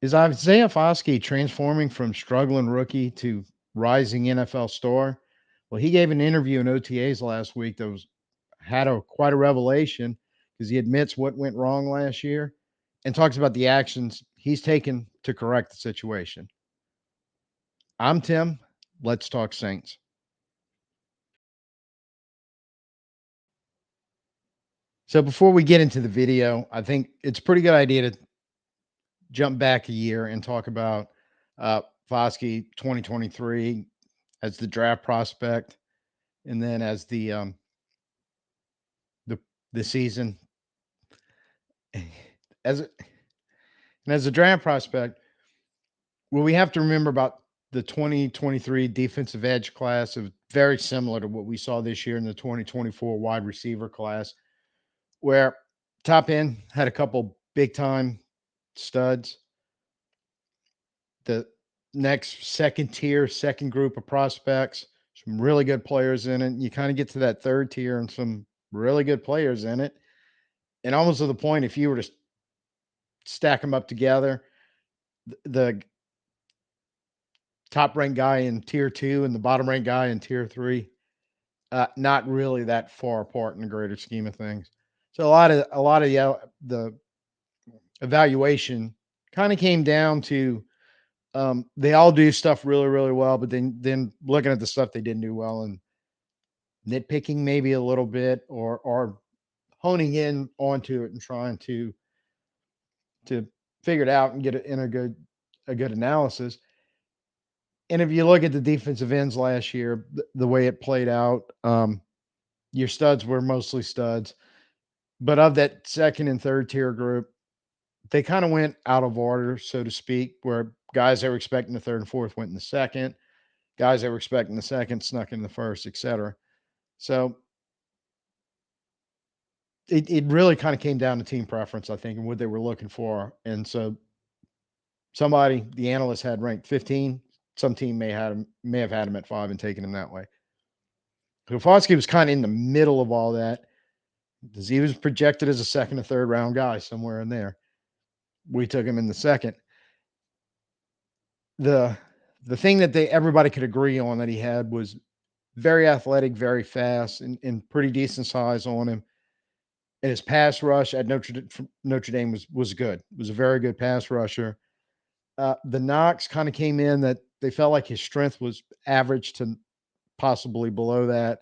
Is Isaiah Foskey transforming from struggling rookie to rising NFL star? Well, he gave an interview in OTAs last week that was had a quite a revelation because he admits what went wrong last year and talks about the actions he's taken to correct the situation. I'm Tim. Let's talk Saints. So before we get into the video, I think it's a pretty good idea to jump back a year and talk about uh, Foskey 2023 as the draft prospect, and then as the the season as and as a draft prospect. Well, we have to remember about the 2023 defensive edge class of very similar to what we saw this year in the 2024 wide receiver class, where top end had a couple big time studs. The next second tier, second group of prospects, some really good players in it. You kind of get to that third tier and some really good players in it. And almost to the point, if you were to stack them up together, the top ranked guy in tier two and the bottom ranked guy in tier three, not really that far apart in the greater scheme of things. So a lot of the evaluation kind of came down to they all do stuff really really well, but then looking at the stuff they didn't do well and nitpicking maybe a little bit or honing in onto it and trying to figure it out and get it in a good analysis. And if you look at the defensive ends last year, the way it played out, your studs were mostly studs. But of that second and third tier group, they kind of went out of order, so to speak, where guys that were expecting the third and fourth went in the second, guys that were expecting the second snuck in the first, etc. So it really kind of came down to team preference, I think, and what they were looking for. And so somebody, the analyst had ranked 15. Some team may have had him at 5 and taken him that way. Foskey was kind of in the middle of all that because he was projected as a second or third round guy somewhere in there. We took him in the second. The the thing that they everybody could agree on that he had was very athletic, very fast, and pretty decent size on him. And his pass rush at Notre Dame was good. It was a very good pass rusher. The knocks kind of came in that they felt like his strength was average to possibly below that,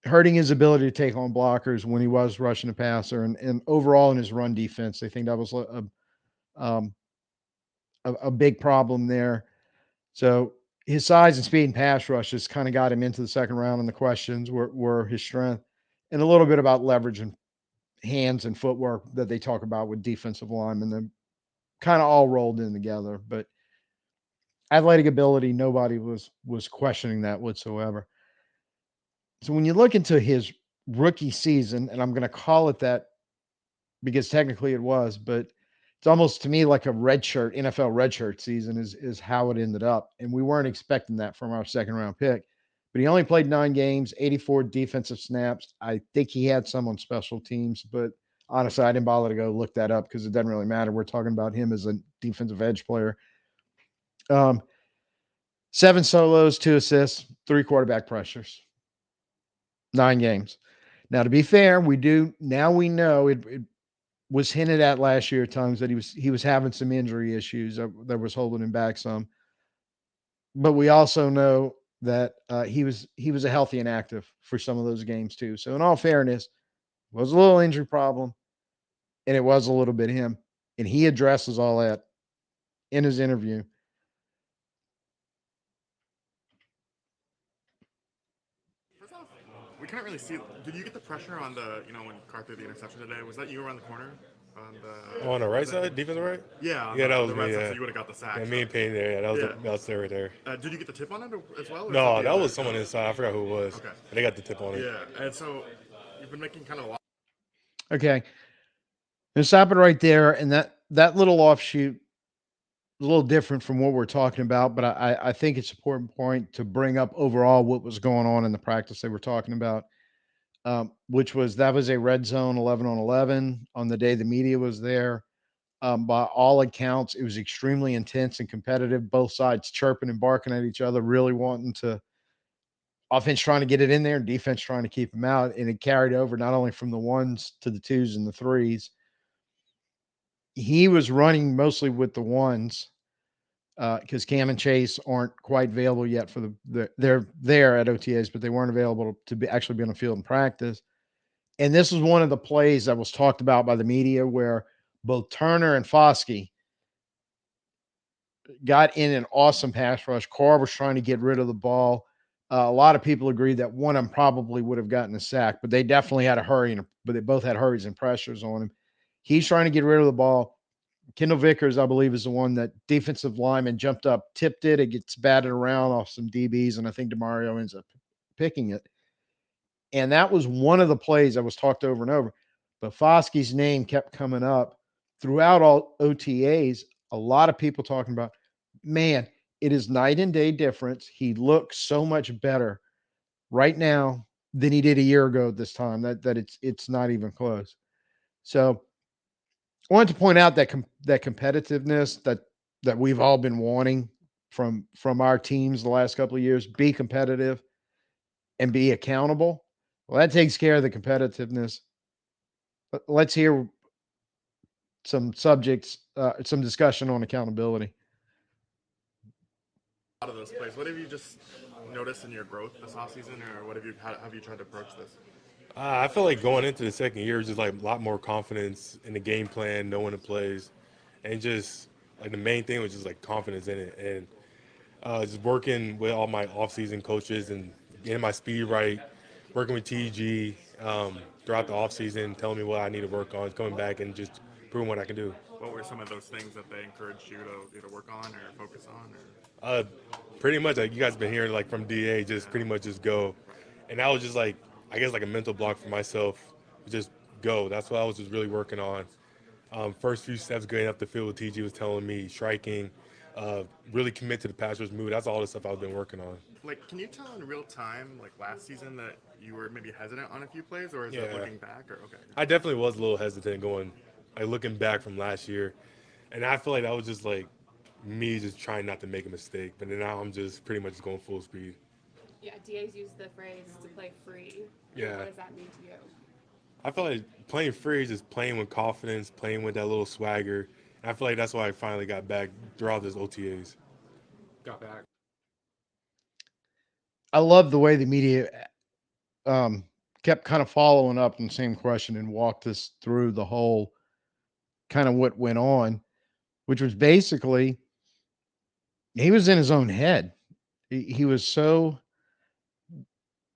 hurting his ability to take on blockers when he was rushing a passer, and overall in his run defense, they think that was um, a big problem there. So his size and speed and pass rushes kind of got him into the second round, and the questions were his strength and a little bit about leverage and hands and footwork that they talk about with defensive linemen. They kind of all rolled in together, but athletic ability, nobody was questioning that whatsoever. So when you look into his rookie season, and I'm going to call it that because technically it was, but it's almost to me like a redshirt NFL redshirt season is how it ended up, and we weren't expecting that from our second round pick. But he only played 9 games, 84 defensive snaps. I think he had some on special teams, but honestly, I didn't bother to go look that up because it doesn't really matter. We're talking about him as a defensive edge player. Um, 7 solos, 2 assists, 3 quarterback pressures, 9 games. Now, to be fair, we know it was hinted at last year at times that he was having some injury issues that was holding him back some. But we also know that he was a healthy and active for some of those games too. So in all fairness, it was a little injury problem, and it was a little bit him, and he addresses all that in his interview. First off, we couldn't really see. Did you get the pressure on the, when Carr threw the interception today? Was that you around the corner? On On the the right was that side, defensive right. yeah, Yeah, that on was the me. red side, so Yeah, you would have got the yeah, sack. me So and Payne there. Yeah, yeah, that was there right there. did you get the tip on it as well, or is that No, the that other? was someone inside. I forgot who it was. Okay, But they got the tip on it. yeah, and so you've been making kind of a lot. Okay, and stop it right there. And that little offshoot is a little different from what we're talking about, but I think it's an important point to bring up overall what was going on in the practice they were talking about, which was that was a red zone 11 on 11 on the day the media was there. By all accounts, it was extremely intense and competitive. Both sides chirping and barking at each other, really wanting to offense trying to get it in there and defense trying to keep them out. And it carried over not only from the ones to the twos and the threes. He was running mostly with the ones because Cam and Chase aren't quite available yet for they're there at OTAs, but they weren't available to be actually be on the field in practice. And this was one of the plays that was talked about by the media where both Turner and Foskey got in an awesome pass rush. Carr was trying to get rid of the ball. A lot of people agreed that one of them probably would have gotten a sack, but they definitely had a hurry, but they both had hurries and pressures on him. He's trying to get rid of the ball. Kendall Vickers, I believe, is the one that defensive lineman jumped up, tipped it. It gets batted around off some DBs, and I think DeMario ends up picking it. And that was one of the plays that was talked over and over. But Foskey's name kept coming up throughout all OTAs. A lot of people talking about, man, it is night and day difference. He looks so much better right now than he did a year ago at this time. That it's not even close. So I wanted to point out that that competitiveness that we've all been wanting from our teams the last couple of years. Be competitive and be accountable. Well, that takes care of the competitiveness. Let's hear some subjects, some discussion on accountability. A lot of those plays. What have you just noticed in your growth this offseason, or what have you tried to approach this? I feel like going into the second year is just like a lot more confidence in the game plan, knowing the plays, and just like the main thing was just like confidence in it, and just working with all my off-season coaches and getting my speed right, working with TG throughout the off-season, telling me what I need to work on, coming back and just proving what I can do. What were some of those things that they encouraged you to either work on or focus on? Or Uh, Pretty much like you guys been hearing like from DA, just pretty much just go, and that was just like I guess like a mental block for myself, just go. That's what I was just really working on. First few steps getting up the field with TG was telling me striking, really commit to the pass rush move. That's all the stuff I've been working on. like, can you tell in real time, like last season, that you were maybe hesitant on a few plays, or is it Yeah, looking back? Or okay, I definitely was a little hesitant going, like looking back from last year, and I feel like that was just like me just trying not to make a mistake. But then now I'm just pretty much going full speed. Yeah, DA's used the phrase to play free. Yeah. What does that mean to you? I feel like playing free is just playing with confidence, playing with that little swagger. And I feel like that's why I finally got back throughout this OTAs. Got back. I love the way the media um, kept kind of following up on the same question and walked us through the whole kind of what went on, which was basically he was in his own head. He was so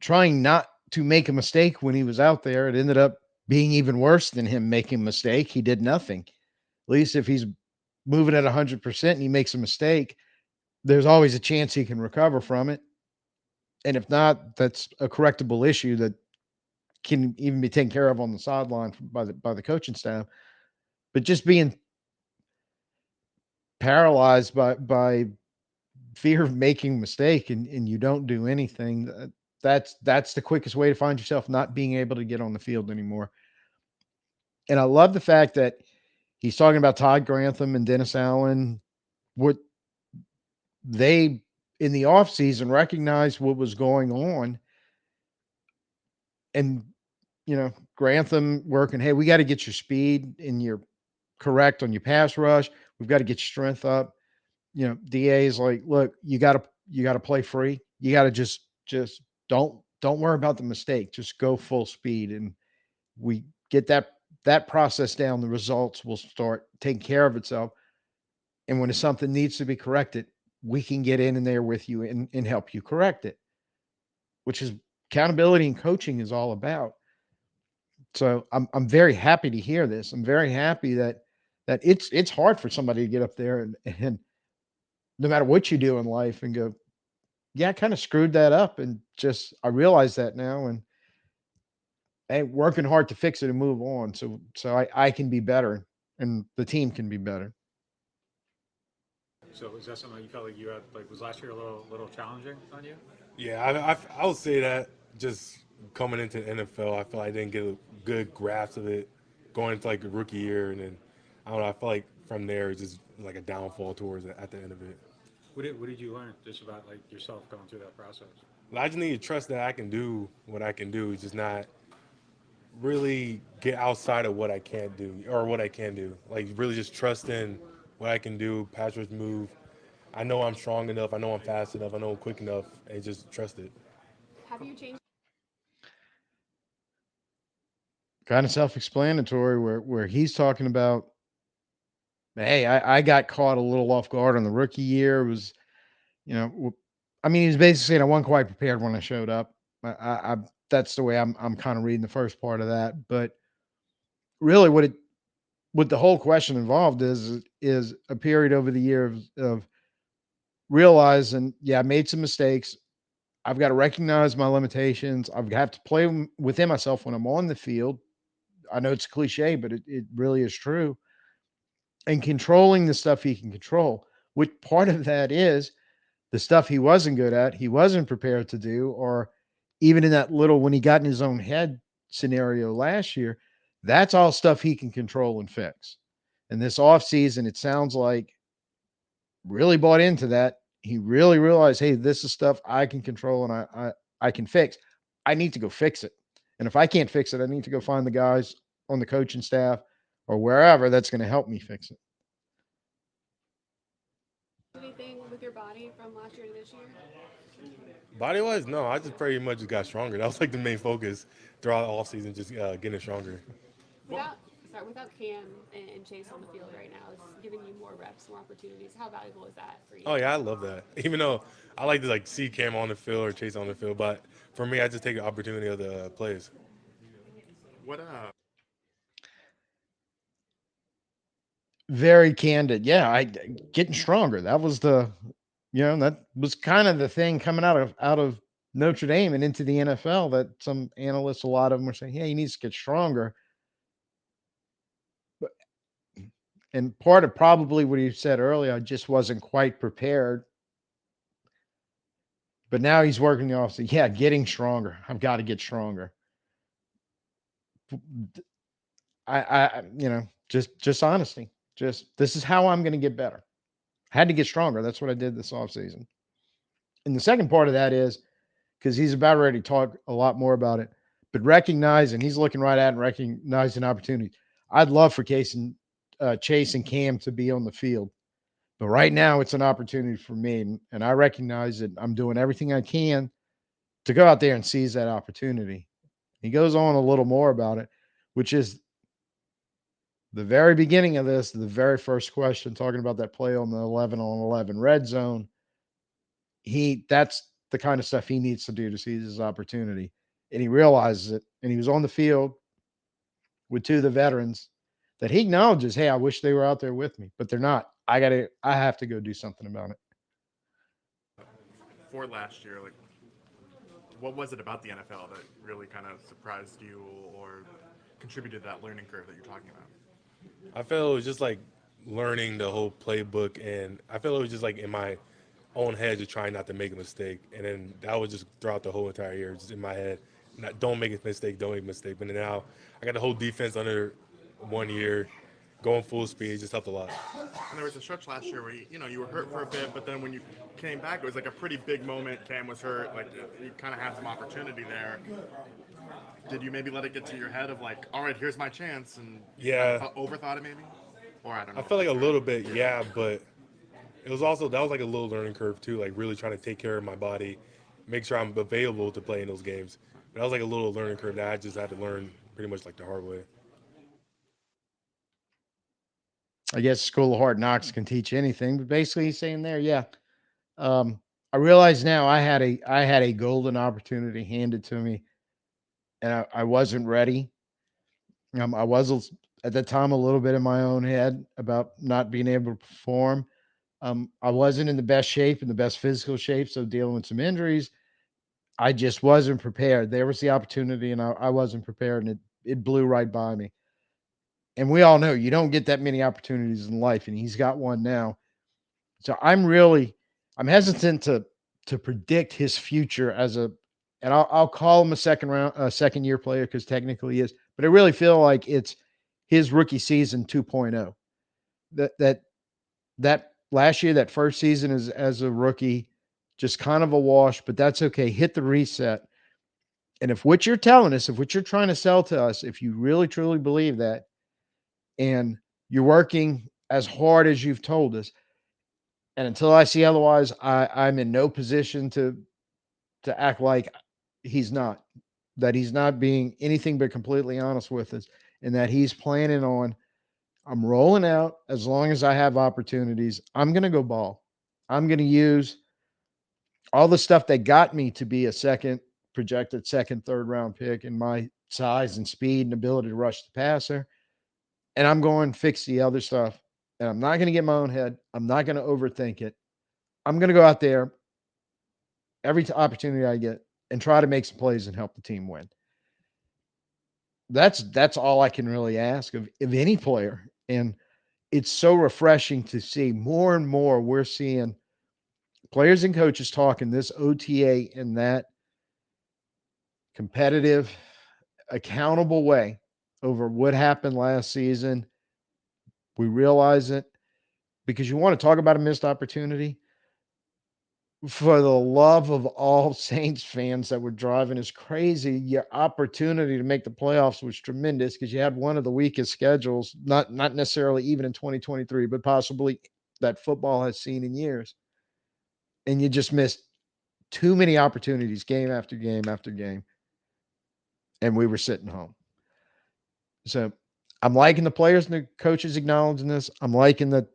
trying not to make a mistake when he was out there. It ended up being even worse than him making a mistake. He did nothing. At least if he's moving at 100% and he makes a mistake, there's always a chance he can recover from it. And if not, that's a correctable issue that can even be taken care of on the sideline by the coaching staff. But just being paralyzed by fear of making a mistake and you don't do anything, that's the quickest way to find yourself not being able to get on the field anymore. And I love the fact that he's talking about Todd Grantham and Dennis Allen, what they in the offseason recognized what was going on. And, Grantham working, hey, we got to get your speed and your correct on your pass rush. We've got to get your strength up. DA is like, look, you gotta play free. You gotta just don't worry about the mistake. Just go full speed. And we get that process down, the results will start taking care of itself. And when something needs to be corrected, we can get in there with you and help you correct it, which is accountability and coaching is all about. So I'm very happy to hear this. I'm very happy that it's hard for somebody to get up there and no matter what you do in life and go, yeah, I kind of screwed that up. And just, I realize that now and hey, working hard to fix it and move on. So I can be better and the team can be better. So is that something you felt like you had, like, was last year a little challenging on you? Yeah, I would say that just coming into the NFL, I feel like I didn't get a good grasp of it going into like a rookie year, and then I don't know. I feel like from there, it's just like a downfall towards it at the end of it. What did you learn just about like yourself going through that process? I just need to trust that I can do what I can do, just not really get outside of what I can't do or what I can do. Like really just trust in what I can do, pass rush move. I know I'm strong enough. I know I'm fast enough. I know I'm quick enough, and just trust it. Have you changed? Kind of self-explanatory where he's talking about, hey, I got caught a little off guard on the rookie year. It was, I mean, he's basically saying I wasn't quite prepared when I showed up. I that's the way I'm kind of reading the first part of that. But really, what the whole question involved is a period over the year of realizing, yeah, I made some mistakes. I've got to recognize my limitations. I've got to play within myself when I'm on the field. I know it's a cliche, but it really is true. And controlling the stuff he can control, which part of that is the stuff he wasn't good at, he wasn't prepared to do, or even in that little when he got in his own head scenario last year, that's all stuff he can control and fix. And this offseason, it sounds like really bought into that. He really realized, hey, this is stuff I can control and I can fix. I need to go fix it. And if I can't fix it, I need to go find the guys on the coaching staff or wherever that's going to help me fix it. Anything with your body from last year to this year? Body wise, no, I just pretty much just got stronger. That was like the main focus throughout the off season, just getting stronger. Without without Cam and Chase on the field right now, it's giving you more reps, more opportunities. How valuable is that for you? Oh yeah, I love that. Even though I like to like see Cam on the field or Chase on the field, but for me, I just take the opportunity of the plays. What Very candid. Yeah, I getting stronger. That was that was kind of the thing coming out of Notre Dame and into the NFL that some analysts, a lot of them were saying, yeah, he needs to get stronger. But and part of probably what he said earlier, I just wasn't quite prepared. But now he's working the offseason. Yeah, getting stronger. I've got to get stronger. Just honesty. Just this is how I'm going to get better. Had to get stronger. That's what I did this offseason. And the second part of that is because he's about ready to talk a lot more about it, but recognizing he's looking right at and recognizing opportunities. I'd love for Chase and Cam to be on the field, but right now it's an opportunity for me, and I recognize that I'm doing everything I can to go out there and seize that opportunity. He goes on a little more about it, which is the very beginning of this, the very first question, talking about that play on the 11 on 11 red zone. That's the kind of stuff he needs to do to seize his opportunity. And he realizes it. And he was on the field with two of the veterans that he acknowledges, hey, I wish they were out there with me, but they're not. I have to go do something about it. for last year, like what was it about the NFL that really kind of surprised you or contributed to that learning curve that you're talking about? I feel it was just like learning the whole playbook, and I feel it was just like in my own head, just trying not to make a mistake, and then that was just throughout the whole entire year, just in my head. Not, don't make a mistake, don't make a mistake. But now I got the whole defense under 1 year, going full speed, just helped a lot. And there was a stretch last year where you were hurt for a bit, but then when you came back, it was like a pretty big moment. Cam was hurt, like you kind of had some opportunity there. Did you maybe let it get to your head of like, all right, here's my chance, and Yeah, overthought it maybe, or I don't I know. felt like a little bit, yeah, but it was also that was like a little learning curve too, like really trying to take care of my body, make sure I'm available to play in those games. But that was like a little learning curve that I just had to learn pretty much like the hard way. I guess School of Hard Knocks can teach anything, but basically he's saying there, yeah. Um, I realize now I had a golden opportunity handed to me, and I wasn't ready. I was at that time a little bit in my own head about not being able to perform. I wasn't in the best shape, in the best physical shape, so dealing with some injuries, I just wasn't prepared. There was the opportunity, and I wasn't prepared, and it blew right by me. And we all know you don't get that many opportunities in life, and he's got one now. So I'm hesitant to predict his future and I'll call him a second year player because technically he is, but I really feel like it's his rookie season 2.0. that last year, that first season as a rookie, just kind of a wash, but that's okay. Hit the reset. And if what you're telling us, if what you're trying to sell to us, if you really truly believe that, and you're working as hard as you've told us, and until I see otherwise, I'm in no position to act like that he's not being anything but completely honest with us, and that he's planning on, I'm rolling out as long as I have opportunities. I'm going to go ball. I'm going to use all the stuff that got me to be a projected second, third round pick in my size and speed and ability to rush the passer. And I'm going to fix the other stuff. And I'm not going to get my own head. I'm not going to overthink it. I'm going to go out there every opportunity I get and try to make some plays and help the team win. That's all I can really ask of any player. And it's so refreshing to see more and more. We're seeing players and coaches talking this OTA in that competitive, accountable way over what happened last season. We realize it because you want to talk about a missed opportunity. For the love of all Saints fans that were driving us crazy, your opportunity to make the playoffs was tremendous because you had one of the weakest schedules, not necessarily even in 2023, but possibly that football has seen in years. And you just missed too many opportunities game after game after game. And we were sitting home. So I'm liking the players and the coaches acknowledging this. I'm liking that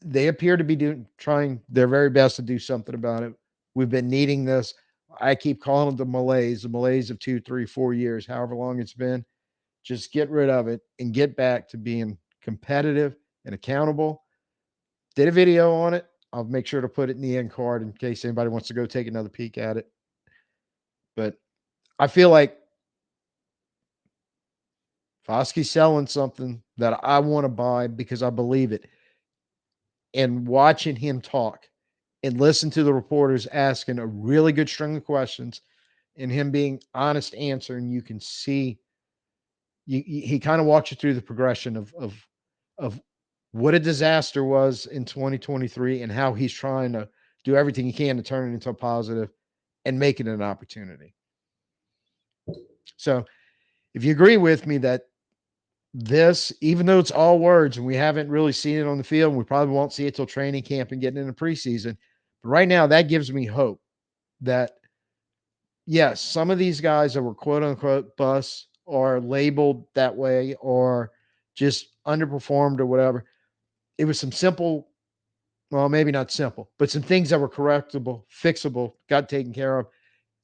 they appear to be trying their very best to do something about it. We've been needing this. I keep calling it the malaise of 2, 3, 4 years, however long it's been. Just get rid of it and get back to being competitive and accountable. Did a video on it. I'll make sure to put it in the end card in case anybody wants to go take another peek at it. But I feel like Foskey's selling something that I want to buy because I believe it. And watching him talk and listen to the reporters asking a really good string of questions and him being honest answering, you can see he kind of walks you through the progression of what a disaster was in 2023 and how he's trying to do everything he can to turn it into a positive and make it an opportunity. So if you agree with me that this, even though it's all words and we haven't really seen it on the field, and we probably won't see it till training camp and getting into preseason, but right now that gives me hope that yes, some of these guys that were quote unquote busts or labeled that way or just underperformed or whatever, it was some simple, well, maybe not simple, but some things that were correctable, fixable, got taken care of.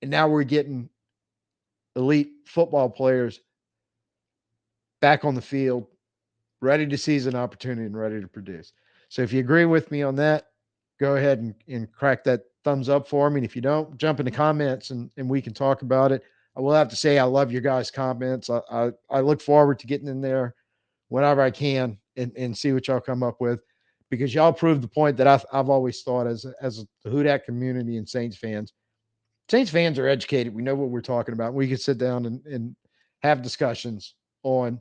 And now we're getting elite football players back on the field, ready to seize an opportunity and ready to produce. So if you agree with me on that, go ahead and crack that thumbs up for me. And if you don't, jump in the comments and we can talk about it. I will have to say I love your guys' comments. I look forward to getting in there whenever I can and see what y'all come up with, because y'all prove the point that I've always thought as the Who Dat community and Saints fans. Saints fans are educated. We know what we're talking about. We can sit down and have discussions on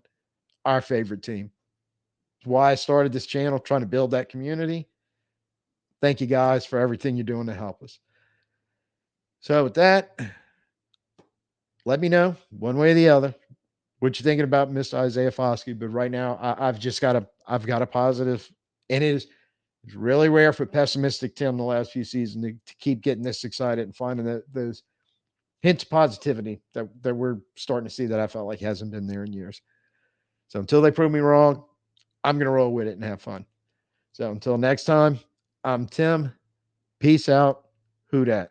our favorite team. It's why I started this channel, trying to build that community. Thank you guys for everything you're doing to help us. So with that, let me know one way or the other what you're thinking about Mr. Isaiah Foskey. But right now, I've got a positive, and it's really rare for pessimistic Tim the last few seasons to keep getting this excited and finding those hints of positivity that we're starting to see that I felt like hasn't been there in years. So until they prove me wrong, I'm going to roll with it and have fun. So until next time, I'm Tim. Peace out. Who dat?